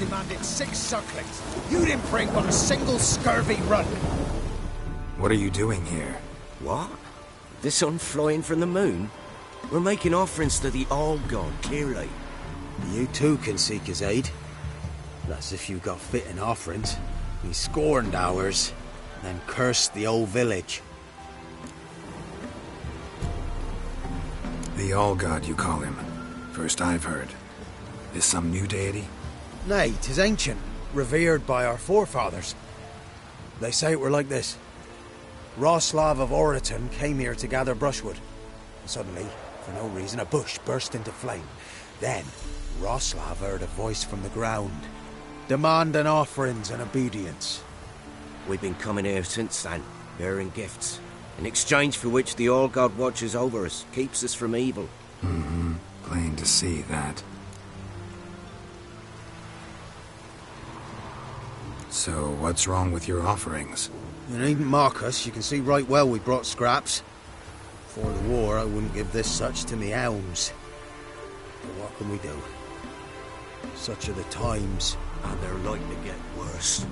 demanded 6 circlings. You didn't bring but a single scurvy run. What are you doing here? What? The sun flying from the moon? We're making offerings to the All-God, clearly. You too can seek his aid. That's if you got fitting offerings. We scorned ours, then cursed the old village. The All-God, you call him. First I've heard. Is some new deity? Nay, 'tis ancient, revered by our forefathers. They say it were like this. Roslav of Oriton came here to gather brushwood. Suddenly, for no reason, a bush burst into flame. Then, Roslav heard a voice from the ground, demanding offerings and obedience. We've been coming here since then, bearing gifts, in exchange for which the All-God watches over us, keeps us from evil. Mm-hmm. Plain to see that. So, what's wrong with your offerings? You needn't mock us, you can see right well we brought scraps. Before the war, I wouldn't give this such to me elms. But what can we do? Such are the times. And they're like to get worse.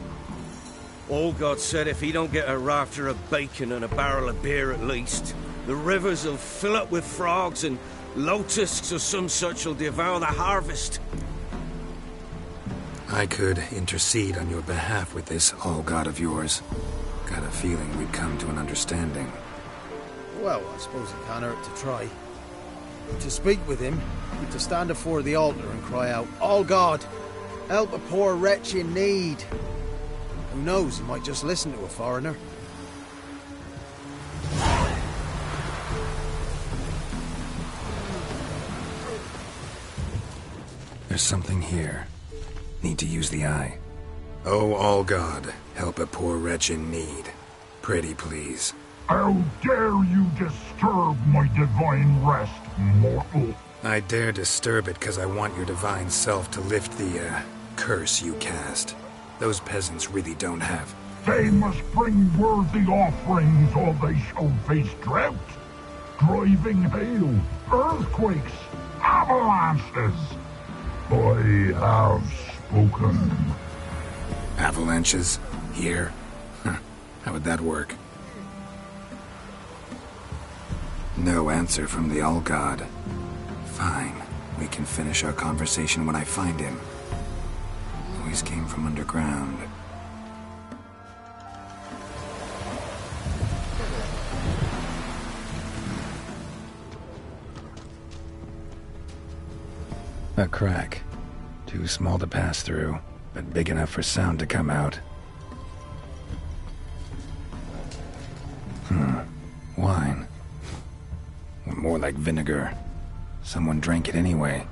All-God said if he don't get a rafter of bacon and a barrel of beer at least, the rivers will fill up with frogs and locusts or some such will devour the harvest. I could intercede on your behalf with this All-God of yours. Got a feeling we'd come to an understanding. Well, I suppose it can't hurt to try. To speak with him, to stand before the altar and cry out, All God, help a poor wretch in need. Who knows, he might just listen to a foreigner. There's something here. Need to use the eye. Oh, All-God, help a poor wretch in need. Pretty please. How dare you disturb my divine rest, mortal? I dare disturb it because I want your divine self to lift the, curse you cast. Those peasants really don't have. They must bring worthy offerings or they shall face drought, driving hail, earthquakes, avalanches. I have spoken. Avalanches? Here? Huh. How would that work? No answer from the All-God. Fine. We can finish our conversation when I find him. Voice came from underground. A crack. Too small to pass through, but big enough for sound to come out. Wine. Or more like vinegar. Someone drank it anyway.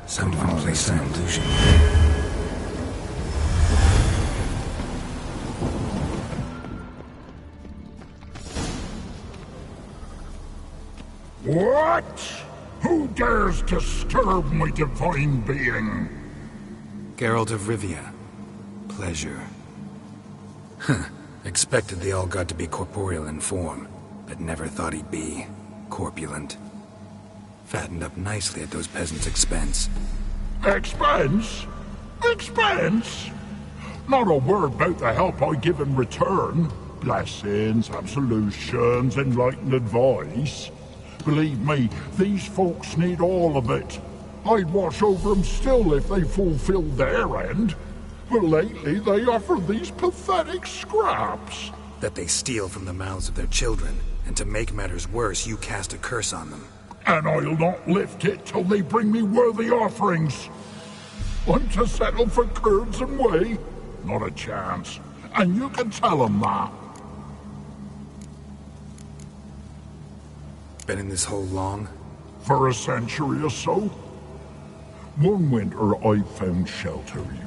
Someone placed an illusion. What? Who dares disturb my divine being? Geralt of Rivia. Pleasure. Expected the All-God to be corporeal in form, but never thought he'd be corpulent. Fattened up nicely at those peasants' expense. Expense? Expense? Not a word about the help I give in return. Blessings, absolutions, enlightened advice. Believe me, these folks need all of it. I'd watch over them still if they fulfilled their end. But lately they offer these pathetic scraps. That they steal from the mouths of their children, and to make matters worse, you cast a curse on them. And I'll not lift it till they bring me worthy offerings. I'm to settle for curds and whey? Not a chance. And you can tell them that. Been in this hole long? For a century or so. One winter I found shelter here.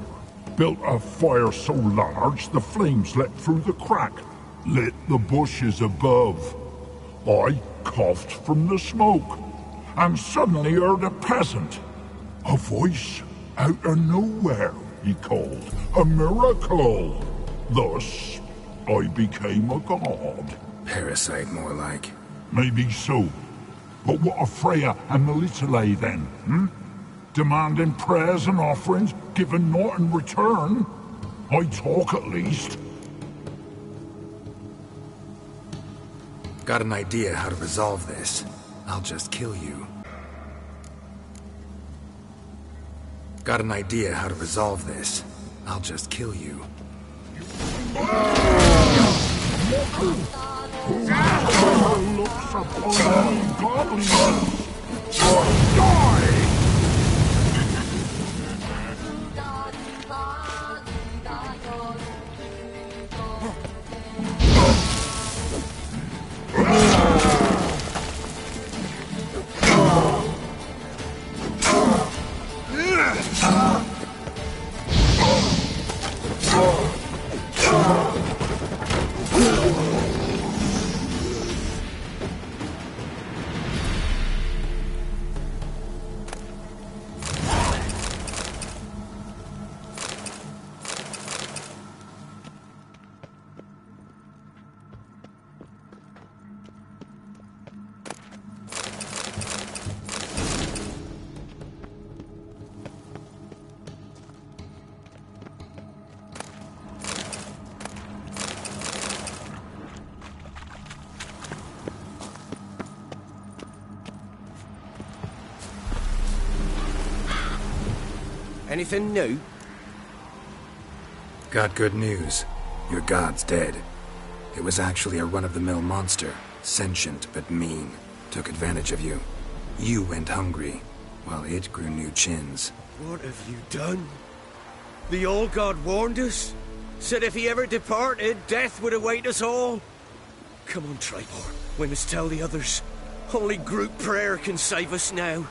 Built a fire so large the flames leapt through the crack, lit the bushes above. I coughed from the smoke, and suddenly heard a peasant. A voice out of nowhere, he called. A miracle. Thus, I became a god. Parasite, more like. Maybe so. But what of Freya and Melitele then, demanding prayers and offerings, giving naught in return. I talk at least. Got an idea how to resolve this. I'll just kill you. Got an idea how to resolve this. I'll just kill you. Whoever looks upon ungodliness, die! Anything new? Got good news. Your god's dead. It was actually a run-of-the-mill monster. Sentient, but mean. Took advantage of you. You went hungry, while it grew new chins. What have you done? The old god warned us? Said if he ever departed, death would await us all? Come on, Tribor. We must tell the others. Only group prayer can save us now.